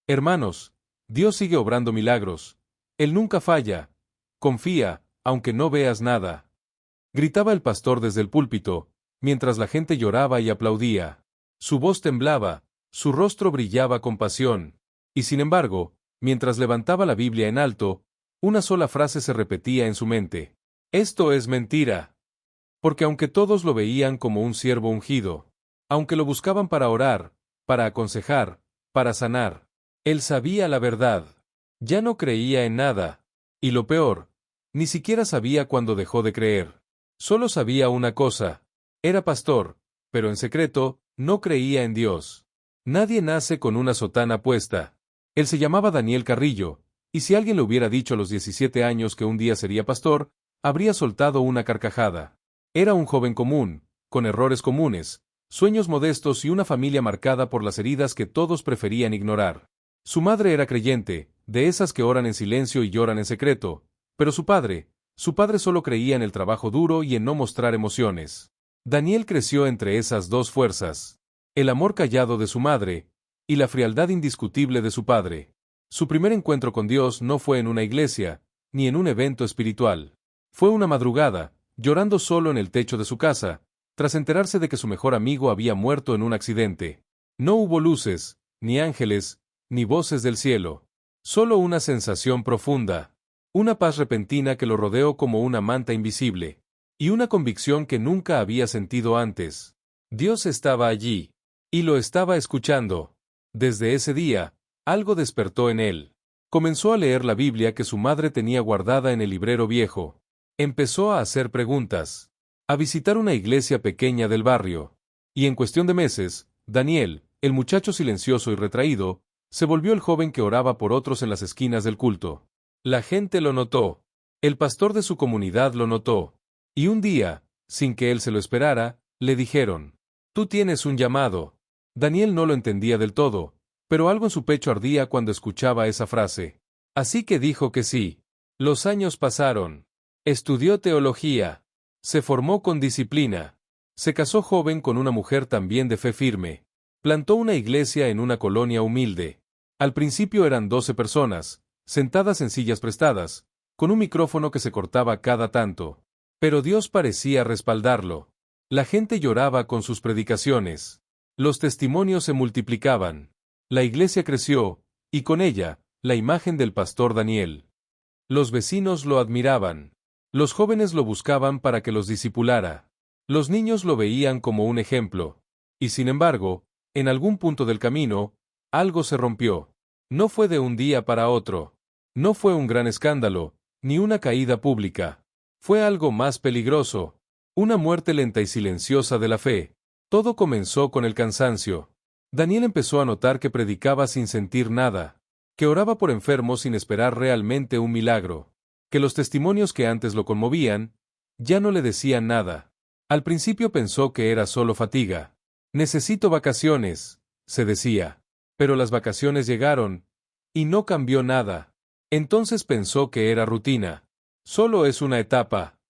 Hermanos, Dios sigue obrando milagros. Él nunca falla. Confía, aunque no veas nada. Gritaba el pastor desde el púlpito, mientras la gente lloraba y aplaudía. Su voz temblaba, su rostro brillaba con pasión. Y sin embargo, mientras levantaba la Biblia en alto, una sola frase se repetía en su mente. Esto es mentira. Porque aunque todos lo veían como un siervo ungido, aunque lo buscaban para orar, para aconsejar, para sanar, él sabía la verdad. Ya no creía en nada. Y lo peor, ni siquiera sabía cuándo dejó de creer. Solo sabía una cosa. Era pastor, pero en secreto, no creía en Dios. Nadie nace con una sotana puesta. Él se llamaba Daniel Carrillo, y si alguien le hubiera dicho a los 17 años que un día sería pastor, habría soltado una carcajada. Era un joven común, con errores comunes, sueños modestos y una familia marcada por las heridas que todos preferían ignorar. Su madre era creyente, de esas que oran en silencio y lloran en secreto, pero su padre solo creía en el trabajo duro y en no mostrar emociones. Daniel creció entre esas dos fuerzas, el amor callado de su madre y la frialdad indiscutible de su padre. Su primer encuentro con Dios no fue en una iglesia, ni en un evento espiritual. Fue una madrugada, llorando solo en el techo de su casa, tras enterarse de que su mejor amigo había muerto en un accidente. No hubo luces, ni ángeles, ni voces del cielo. Solo una sensación profunda, una paz repentina que lo rodeó como una manta invisible, y una convicción que nunca había sentido antes. Dios estaba allí, y lo estaba escuchando. Desde ese día, algo despertó en él. Comenzó a leer la Biblia que su madre tenía guardada en el librero viejo. Empezó a hacer preguntas, a visitar una iglesia pequeña del barrio. Y en cuestión de meses, Daniel, el muchacho silencioso y retraído, se volvió el joven que oraba por otros en las esquinas del culto. La gente lo notó. El pastor de su comunidad lo notó. Y un día, sin que él se lo esperara, le dijeron: «Tú tienes un llamado». Daniel no lo entendía del todo, pero algo en su pecho ardía cuando escuchaba esa frase. Así que dijo que sí. Los años pasaron. Estudió teología. Se formó con disciplina. Se casó joven con una mujer también de fe firme. Plantó una iglesia en una colonia humilde. Al principio eran 12 personas, sentadas en sillas prestadas, con un micrófono que se cortaba cada tanto. Pero Dios parecía respaldarlo. La gente lloraba con sus predicaciones. Los testimonios se multiplicaban. La iglesia creció, y con ella, la imagen del pastor Daniel. Los vecinos lo admiraban. Los jóvenes lo buscaban para que los discipulara. Los niños lo veían como un ejemplo. Y sin embargo, en algún punto del camino, algo se rompió. No fue de un día para otro. No fue un gran escándalo, ni una caída pública. Fue algo más peligroso. Una muerte lenta y silenciosa de la fe. Todo comenzó con el cansancio. Daniel empezó a notar que predicaba sin sentir nada, que oraba por enfermos sin esperar realmente un milagro, que los testimonios que antes lo conmovían, ya no le decían nada. Al principio pensó que era solo fatiga. «Necesito vacaciones», se decía. Pero las vacaciones llegaron, y no cambió nada. Entonces pensó que era rutina. Solo es una etapa.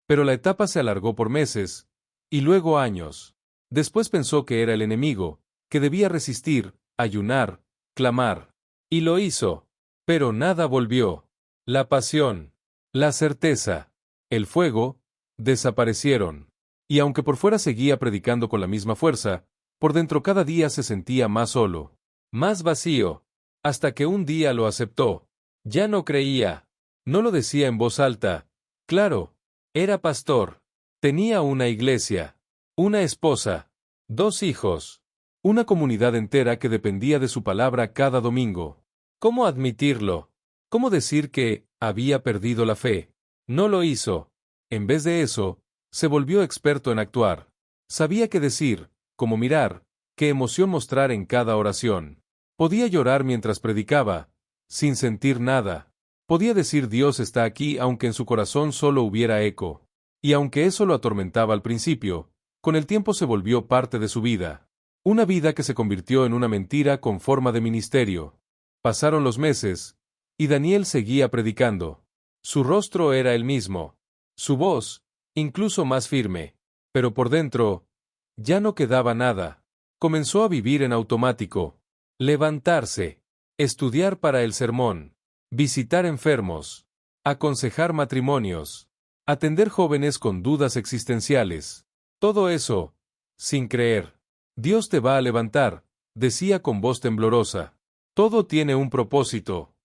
Pero la etapa se alargó por meses, y luego años. Después pensó que era el enemigo, que debía resistir, ayunar, clamar. Y lo hizo. Pero nada volvió. La pasión, la certeza, el fuego, desaparecieron. Y aunque por fuera seguía predicando con la misma fuerza, por dentro cada día se sentía más solo, más vacío, hasta que un día lo aceptó. Ya no creía. No lo decía en voz alta. Claro, era pastor. Tenía una iglesia, una esposa, 2 hijos, una comunidad entera que dependía de su palabra cada domingo. ¿Cómo admitirlo? ¿Cómo decir que había perdido la fe? No lo hizo. En vez de eso, se volvió experto en actuar. Sabía qué decir, cómo mirar, qué emoción mostrar en cada oración. Podía llorar mientras predicaba, sin sentir nada. Podía decir Dios está aquí aunque en su corazón solo hubiera eco. Y aunque eso lo atormentaba al principio, con el tiempo se volvió parte de su vida. Una vida que se convirtió en una mentira con forma de ministerio. Pasaron los meses, y Daniel seguía predicando. Su rostro era el mismo. Su voz, incluso más firme. Pero por dentro, ya no quedaba nada. Comenzó a vivir en automático. Levantarse. estudiar para el sermón, visitar enfermos, aconsejar matrimonios, atender jóvenes con dudas existenciales. Todo eso, sin creer. Dios te va a levantar, decía con voz temblorosa. Todo tiene un propósito.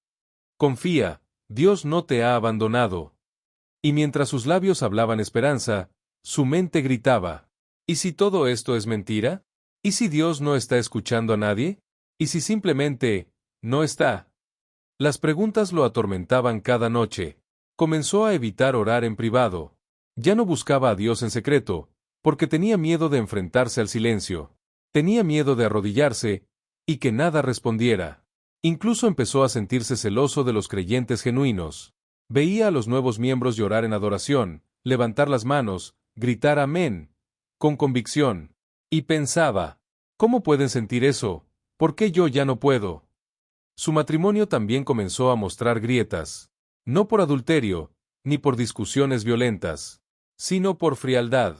Confía, Dios no te ha abandonado. Y mientras sus labios hablaban esperanza, su mente gritaba. ¿Y si todo esto es mentira? ¿Y si Dios no está escuchando a nadie? ¿Y si simplemente, no está? Las preguntas lo atormentaban cada noche. Comenzó a evitar orar en privado. Ya no buscaba a Dios en secreto, porque tenía miedo de enfrentarse al silencio. Tenía miedo de arrodillarse, y que nada respondiera. Incluso empezó a sentirse celoso de los creyentes genuinos. Veía a los nuevos miembros llorar en adoración, levantar las manos, gritar amén, con convicción. Y pensaba, ¿cómo pueden sentir eso? ¿Por qué yo ya no puedo? Su matrimonio también comenzó a mostrar grietas. No por adulterio, ni por discusiones violentas, sino por frialdad.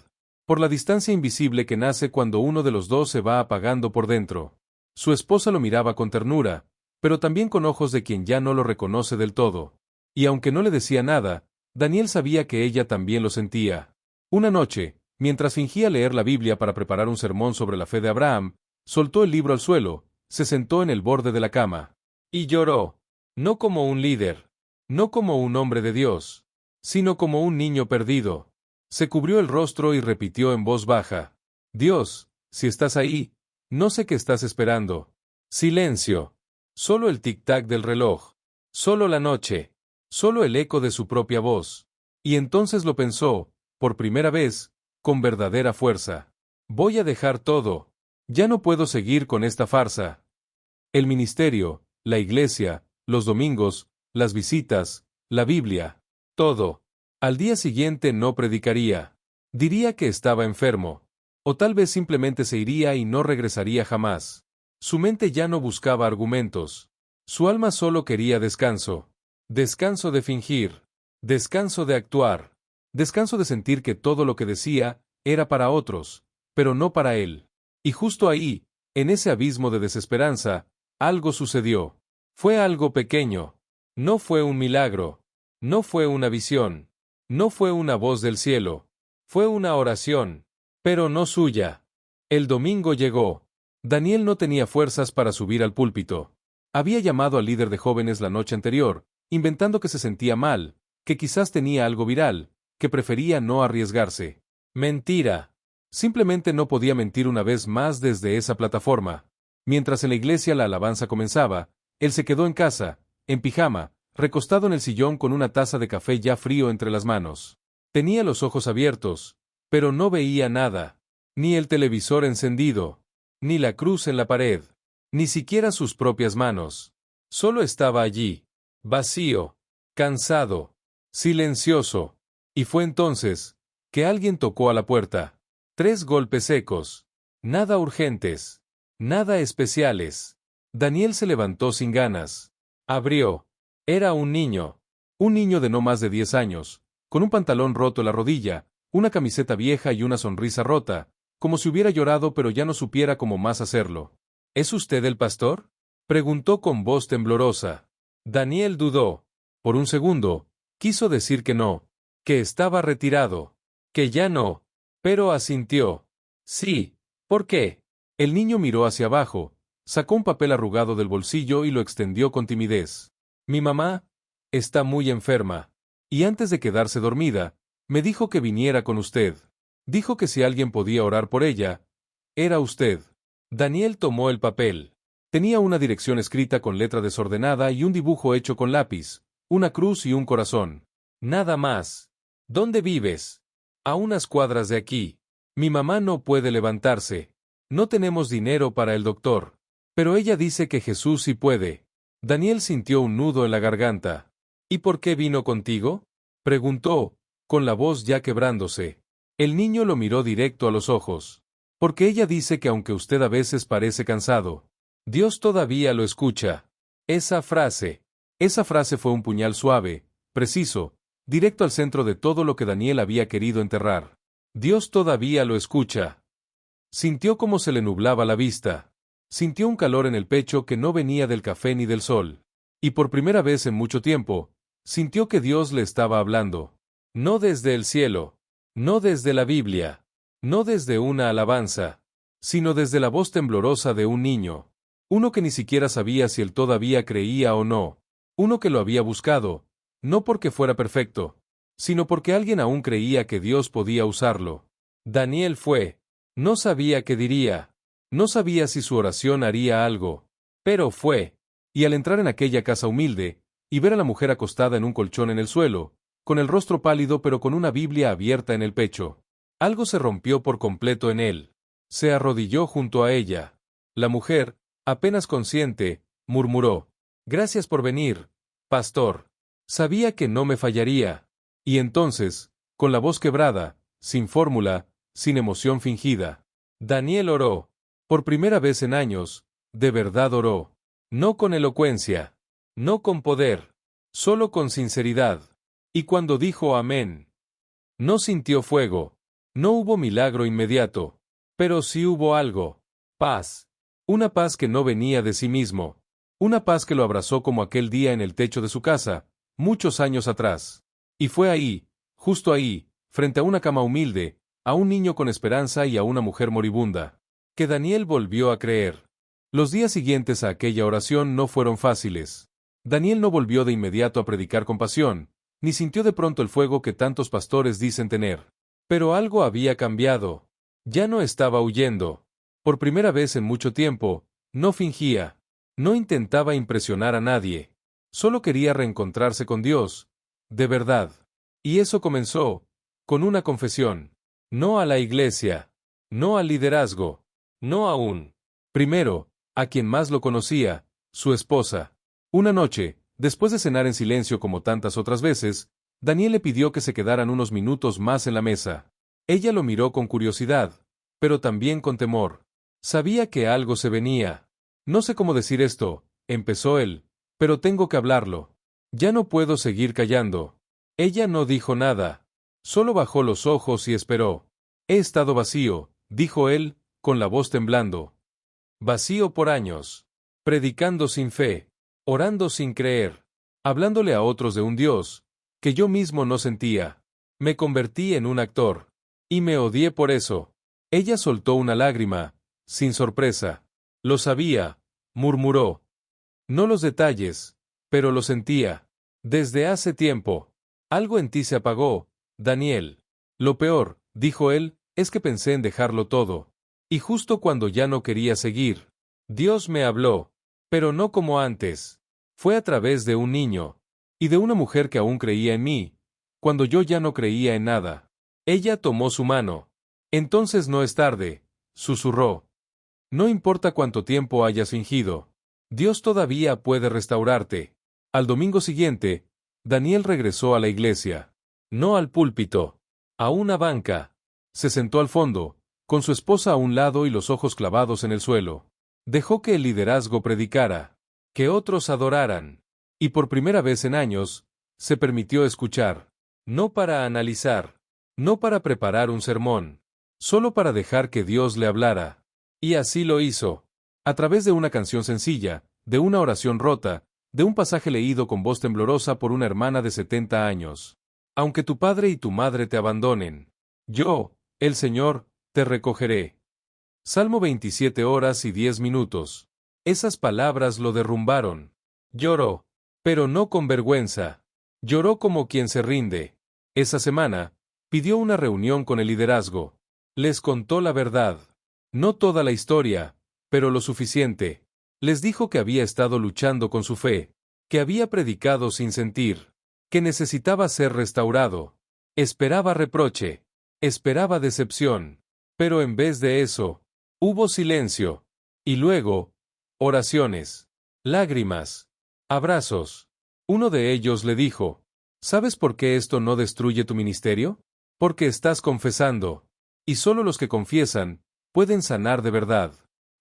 Por la distancia invisible que nace cuando uno de los dos se va apagando por dentro. Su esposa lo miraba con ternura, pero también con ojos de quien ya no lo reconoce del todo. Y aunque no le decía nada, Daniel sabía que ella también lo sentía. Una noche, mientras fingía leer la Biblia para preparar un sermón sobre la fe de Abraham, soltó el libro al suelo, se sentó en el borde de la cama. Y lloró. No como un líder, no como un hombre de Dios, sino como un niño perdido. Se cubrió el rostro y repitió en voz baja. Dios, si estás ahí, no sé qué estás esperando. Silencio. Solo el tic-tac del reloj. Solo la noche. Solo el eco de su propia voz. Y entonces lo pensó, por primera vez, con verdadera fuerza. Voy a dejar todo. Ya no puedo seguir con esta farsa. El ministerio, la iglesia, los domingos, las visitas, la Biblia, todo. Al día siguiente no predicaría. Diría que estaba enfermo. O tal vez simplemente se iría y no regresaría jamás. Su mente ya no buscaba argumentos. Su alma solo quería descanso. Descanso de fingir. Descanso de actuar. Descanso de sentir que todo lo que decía era para otros, pero no para él. Y justo ahí, en ese abismo de desesperanza, algo sucedió. Fue algo pequeño. No fue un milagro. No fue una visión. No fue una voz del cielo. Fue una oración. Pero no suya. El domingo llegó. Daniel no tenía fuerzas para subir al púlpito. Había llamado al líder de jóvenes la noche anterior, inventando que se sentía mal, que quizás tenía algo viral, que prefería no arriesgarse. Mentira. Simplemente no podía mentir una vez más desde esa plataforma. Mientras en la iglesia la alabanza comenzaba, él se quedó en casa, en pijama, recostado en el sillón con una taza de café ya frío entre las manos. Tenía los ojos abiertos, pero no veía nada. Ni el televisor encendido, ni la cruz en la pared, ni siquiera sus propias manos. Solo estaba allí, vacío, cansado, silencioso. Y fue entonces que alguien tocó a la puerta. 3 golpes secos. Nada urgentes. Nada especiales. Daniel se levantó sin ganas. Abrió. Era un niño. Un niño de no más de 10 años, con un pantalón roto a la rodilla, una camiseta vieja y una sonrisa rota, como si hubiera llorado pero ya no supiera cómo más hacerlo. ¿Es usted el pastor?, preguntó con voz temblorosa. Daniel dudó. Por un segundo, quiso decir que no, que estaba retirado, que ya no, pero asintió. Sí, ¿por qué? El niño miró hacia abajo, sacó un papel arrugado del bolsillo y lo extendió con timidez. Mi mamá está muy enferma, y antes de quedarse dormida, me dijo que viniera con usted. Dijo que si alguien podía orar por ella, era usted. Daniel tomó el papel. Tenía una dirección escrita con letra desordenada y un dibujo hecho con lápiz, una cruz y un corazón. Nada más. ¿Dónde vives? A unas cuadras de aquí. Mi mamá no puede levantarse. No tenemos dinero para el doctor. Pero ella dice que Jesús sí puede. Daniel sintió un nudo en la garganta. ¿Y por qué vino contigo?, preguntó, con la voz ya quebrándose. El niño lo miró directo a los ojos. Porque ella dice que aunque usted a veces parece cansado, Dios todavía lo escucha. Esa frase fue un puñal suave, preciso, directo al centro de todo lo que Daniel había querido enterrar. Dios todavía lo escucha. Sintió cómo se le nublaba la vista. Sintió un calor en el pecho que no venía del café ni del sol. Y por primera vez en mucho tiempo, sintió que Dios le estaba hablando. No desde el cielo, no desde la Biblia, no desde una alabanza, sino desde la voz temblorosa de un niño. Uno que ni siquiera sabía si él todavía creía o no. Uno que lo había buscado, no porque fuera perfecto, sino porque alguien aún creía que Dios podía usarlo. Daniel fue. No sabía qué diría. No sabía si su oración haría algo. Pero fue. Y al entrar en aquella casa humilde, y ver a la mujer acostada en un colchón en el suelo, con el rostro pálido pero con una Biblia abierta en el pecho, algo se rompió por completo en él. Se arrodilló junto a ella. La mujer, apenas consciente, murmuró: «Gracias por venir, pastor. Sabía que no me fallaría». Y entonces, con la voz quebrada, sin fórmula, sin emoción fingida, Daniel oró. Por primera vez en años, de verdad oró. No con elocuencia, no con poder, solo con sinceridad. Y cuando dijo amén, no sintió fuego, no hubo milagro inmediato, pero sí hubo algo: paz. Una paz que no venía de sí mismo, una paz que lo abrazó como aquel día en el techo de su casa, muchos años atrás. Y fue ahí, justo ahí, frente a una cama humilde, a un niño con esperanza y a una mujer moribunda, que Daniel volvió a creer. Los días siguientes a aquella oración no fueron fáciles. Daniel no volvió de inmediato a predicar con pasión, ni sintió de pronto el fuego que tantos pastores dicen tener. Pero algo había cambiado. Ya no estaba huyendo. Por primera vez en mucho tiempo, no fingía. No intentaba impresionar a nadie. Solo quería reencontrarse con Dios, de verdad. Y eso comenzó con una confesión. No a la iglesia. No al liderazgo. No aún. Primero, a quien más lo conocía, su esposa. Una noche, después de cenar en silencio como tantas otras veces, Daniel le pidió que se quedaran unos minutos más en la mesa. Ella lo miró con curiosidad, pero también con temor. Sabía que algo se venía. «No sé cómo decir esto», empezó él, «pero tengo que hablarlo. Ya no puedo seguir callando». Ella no dijo nada. Solo bajó los ojos y esperó. «He estado vacío», dijo él, con la voz temblando. «Vacío por años. Predicando sin fe. Orando sin creer. Hablándole a otros de un Dios que yo mismo no sentía. Me convertí en un actor. Y me odié por eso». Ella soltó una lágrima, sin sorpresa. «Lo sabía», murmuró. «No los detalles, pero lo sentía. Desde hace tiempo. Algo en ti se apagó, Daniel. Lo peor», dijo él, «es que pensé en dejarlo todo. Y justo cuando ya no quería seguir, Dios me habló. Pero no como antes. Fue a través de un niño. Y de una mujer que aún creía en mí, cuando yo ya no creía en nada». Ella tomó su mano. «Entonces no es tarde», susurró. «No importa cuánto tiempo hayas fingido. Dios todavía puede restaurarte». Al domingo siguiente, Daniel regresó a la iglesia. No al púlpito. A una banca. Se sentó al fondo, con su esposa a un lado y los ojos clavados en el suelo. Dejó que el liderazgo predicara, que otros adoraran. Y por primera vez en años, se permitió escuchar. No para analizar. No para preparar un sermón. Solo para dejar que Dios le hablara. Y así lo hizo. A través de una canción sencilla, de una oración rota, de un pasaje leído con voz temblorosa por una hermana de 70 años. «Aunque tu padre y tu madre te abandonen, yo, el Señor, te recogeré». Salmo 27 horas y 10 minutos. Esas palabras lo derrumbaron. Lloró, pero no con vergüenza. Lloró como quien se rinde. Esa semana, pidió una reunión con el liderazgo. Les contó la verdad. No toda la historia, pero lo suficiente. Les dijo que había estado luchando con su fe, que había predicado sin sentir, que necesitaba ser restaurado. Esperaba reproche, esperaba decepción, pero en vez de eso, hubo silencio. Y luego, oraciones, lágrimas, abrazos. Uno de ellos le dijo: «¿Sabes por qué esto no destruye tu ministerio? Porque estás confesando. Y solo los que confiesan pueden sanar de verdad».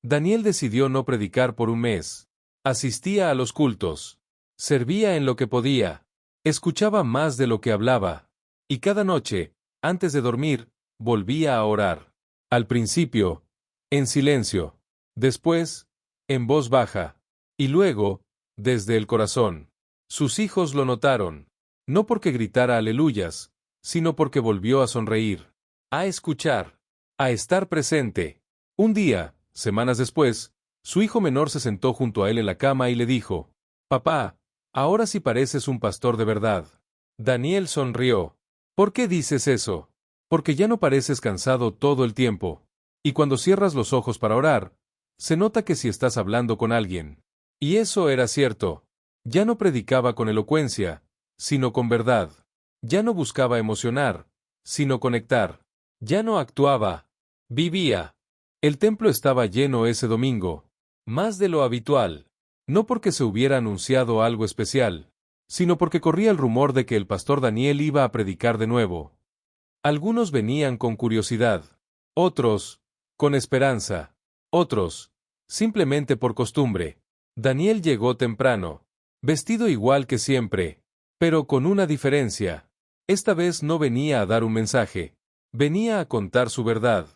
Daniel decidió no predicar por un mes. Asistía a los cultos. Servía en lo que podía. Escuchaba más de lo que hablaba. Y cada noche, antes de dormir, volvía a orar. Al principio, en silencio. Después, en voz baja. Y luego, desde el corazón. Sus hijos lo notaron. No porque gritara aleluyas, sino porque volvió a sonreír. A escuchar. A estar presente. Un día, semanas después, su hijo menor se sentó junto a él en la cama y le dijo: «Papá, ahora sí pareces un pastor de verdad». Daniel sonrió. «¿Por qué dices eso?» «Porque ya no pareces cansado todo el tiempo. Y cuando cierras los ojos para orar, se nota que si estás hablando con alguien». Y eso era cierto. Ya no predicaba con elocuencia, sino con verdad. Ya no buscaba emocionar, sino conectar. Ya no actuaba, vivía. El templo estaba lleno ese domingo, más de lo habitual. No porque se hubiera anunciado algo especial, sino porque corría el rumor de que el pastor Daniel iba a predicar de nuevo. Algunos venían con curiosidad, otros, con esperanza, otros, simplemente por costumbre. Daniel llegó temprano, vestido igual que siempre, pero con una diferencia. Esta vez no venía a dar un mensaje, venía a contar su verdad.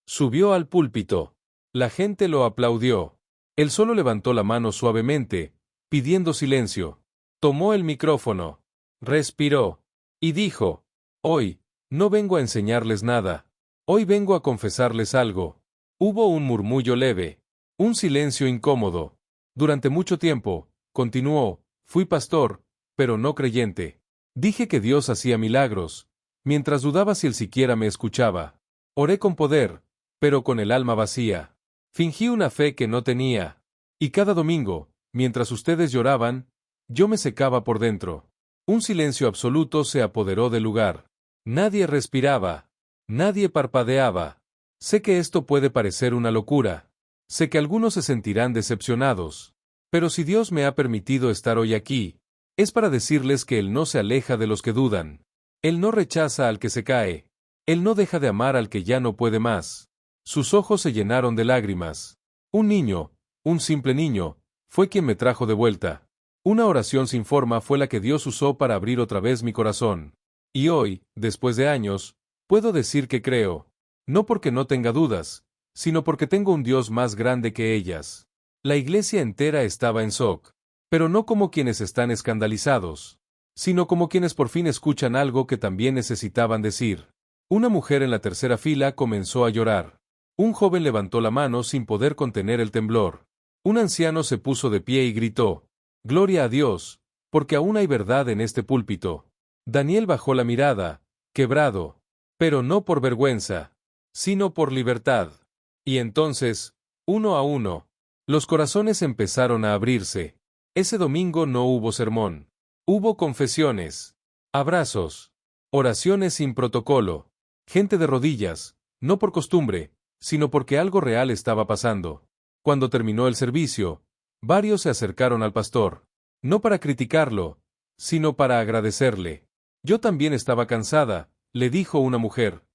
Subió al púlpito. La gente lo aplaudió. Él solo levantó la mano suavemente, pidiendo silencio. Tomó el micrófono, respiró, y dijo: «Hoy, no vengo a enseñarles nada. Hoy vengo a confesarles algo». Hubo un murmullo leve, un silencio incómodo. Durante mucho tiempo, continuó, fui pastor, pero no creyente. Dije que Dios hacía milagros, mientras dudaba si él siquiera me escuchaba. Oré con poder, pero con el alma vacía. Fingí una fe que no tenía. Y cada domingo, mientras ustedes lloraban, yo me secaba por dentro. Un silencio absoluto se apoderó del lugar. Nadie respiraba. Nadie parpadeaba. Sé que esto puede parecer una locura. Sé que algunos se sentirán decepcionados. Pero si Dios me ha permitido estar hoy aquí, es para decirles que Él no se aleja de los que dudan. Él no rechaza al que se cae. Él no deja de amar al que ya no puede más. Sus ojos se llenaron de lágrimas. Un niño, un simple niño, fue quien me trajo de vuelta. Una oración sin forma fue la que Dios usó para abrir otra vez mi corazón. Y hoy, después de años, puedo decir que creo. No porque no tenga dudas, sino porque tengo un Dios más grande que ellas. La iglesia entera estaba en shock, pero no como quienes están escandalizados, sino como quienes por fin escuchan algo que también necesitaban decir. Una mujer en la tercera fila comenzó a llorar. Un joven levantó la mano sin poder contener el temblor. Un anciano se puso de pie y gritó: «Gloria a Dios, porque aún hay verdad en este púlpito». Daniel bajó la mirada, quebrado, pero no por vergüenza, sino por libertad. Y entonces, uno a uno, los corazones empezaron a abrirse. Ese domingo no hubo sermón. Hubo confesiones, abrazos, oraciones sin protocolo, gente de rodillas, no por costumbre, sino porque algo real estaba pasando. Cuando terminó el servicio, varios se acercaron al pastor, no para criticarlo, sino para agradecerle. «Yo también estaba cansada», le dijo una mujer.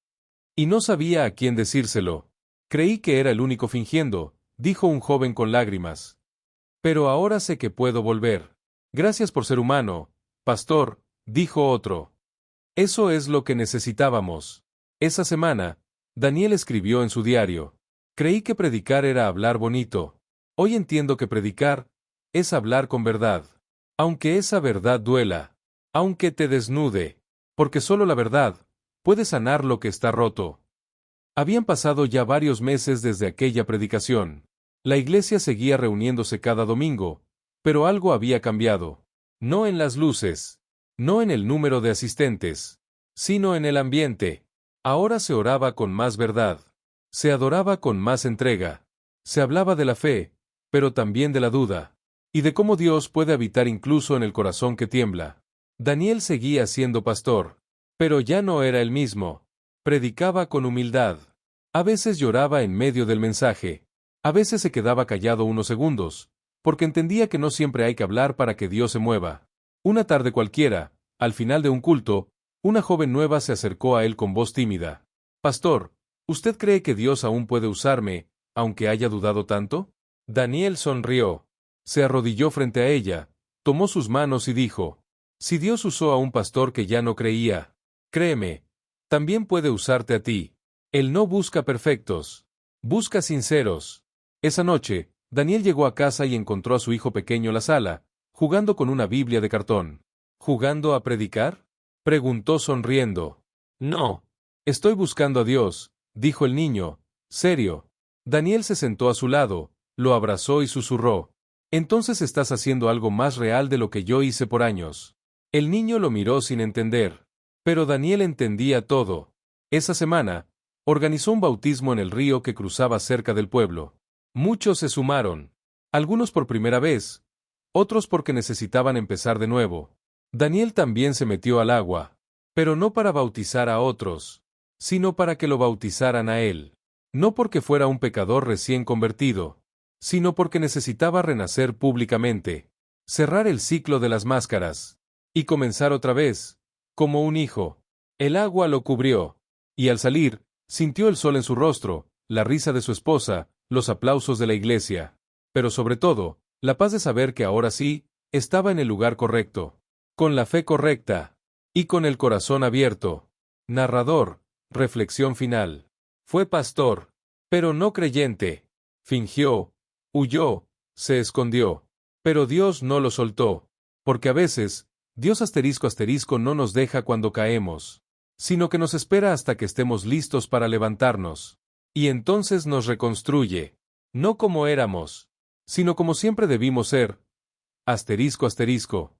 Y no sabía a quién decírselo. «Creí que era el único fingiendo», dijo un joven con lágrimas. «Pero ahora sé que puedo volver». «Gracias por ser humano, pastor», dijo otro. Eso es lo que necesitábamos. Esa semana, Daniel escribió en su diario: «Creí que predicar era hablar bonito. Hoy entiendo que predicar es hablar con verdad. Aunque esa verdad duela, aunque te desnude, porque solo la verdad puede sanar lo que está roto». Habían pasado ya varios meses desde aquella predicación. La iglesia seguía reuniéndose cada domingo, pero algo había cambiado. No en las luces, no en el número de asistentes, sino en el ambiente. Ahora se oraba con más verdad. Se adoraba con más entrega. Se hablaba de la fe, pero también de la duda, y de cómo Dios puede habitar incluso en el corazón que tiembla. Daniel seguía siendo pastor, pero ya no era el mismo. Predicaba con humildad. A veces lloraba en medio del mensaje. A veces se quedaba callado unos segundos, porque entendía que no siempre hay que hablar para que Dios se mueva. Una tarde cualquiera, al final de un culto, una joven nueva se acercó a él con voz tímida. «Pastor, ¿usted cree que Dios aún puede usarme, aunque haya dudado tanto?» Daniel sonrió. Se arrodilló frente a ella, tomó sus manos y dijo: «Si Dios usó a un pastor que ya no creía, créeme, también puede usarte a ti. Él no busca perfectos, busca sinceros». Esa noche, Daniel llegó a casa y encontró a su hijo pequeño en la sala, jugando con una Biblia de cartón. ¿Jugando a predicar?, preguntó sonriendo. No. Estoy buscando a Dios, dijo el niño, serio. Daniel se sentó a su lado, lo abrazó y susurró. Entonces estás haciendo algo más real de lo que yo hice por años. El niño lo miró sin entender. Pero Daniel entendía todo. Esa semana, organizó un bautismo en el río que cruzaba cerca del pueblo. Muchos se sumaron. Algunos por primera vez, otros porque necesitaban empezar de nuevo. Daniel también se metió al agua. Pero no para bautizar a otros, sino para que lo bautizaran a él. No porque fuera un pecador recién convertido, sino porque necesitaba renacer públicamente, cerrar el ciclo de las máscaras, y comenzar otra vez, como un hijo. El agua lo cubrió, y al salir, sintió el sol en su rostro, la risa de su esposa, los aplausos de la iglesia. Pero sobre todo, la paz de saber que ahora sí, estaba en el lugar correcto, con la fe correcta, y con el corazón abierto. Narrador, reflexión final. Fue pastor, pero no creyente. Fingió, huyó, se escondió. Pero Dios no lo soltó. Porque a veces, Dios *** no nos deja cuando caemos, sino que nos espera hasta que estemos listos para levantarnos. Y entonces nos reconstruye. No como éramos, sino como siempre debimos ser. ***.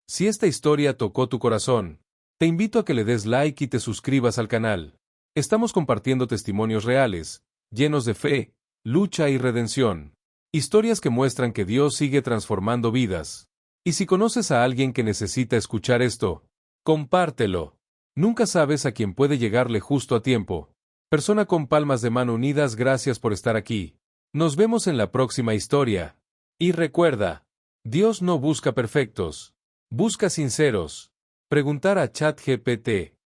Si esta historia tocó tu corazón, te invito a que le des like y te suscribas al canal. Estamos compartiendo testimonios reales, llenos de fe, lucha y redención. Historias que muestran que Dios sigue transformando vidas. Y si conoces a alguien que necesita escuchar esto, compártelo. Nunca sabes a quién puede llegarle justo a tiempo. Persona con palmas de mano unidas, gracias por estar aquí. Nos vemos en la próxima historia. Y recuerda, Dios no busca perfectos, busca sinceros. Preguntar a ChatGPT.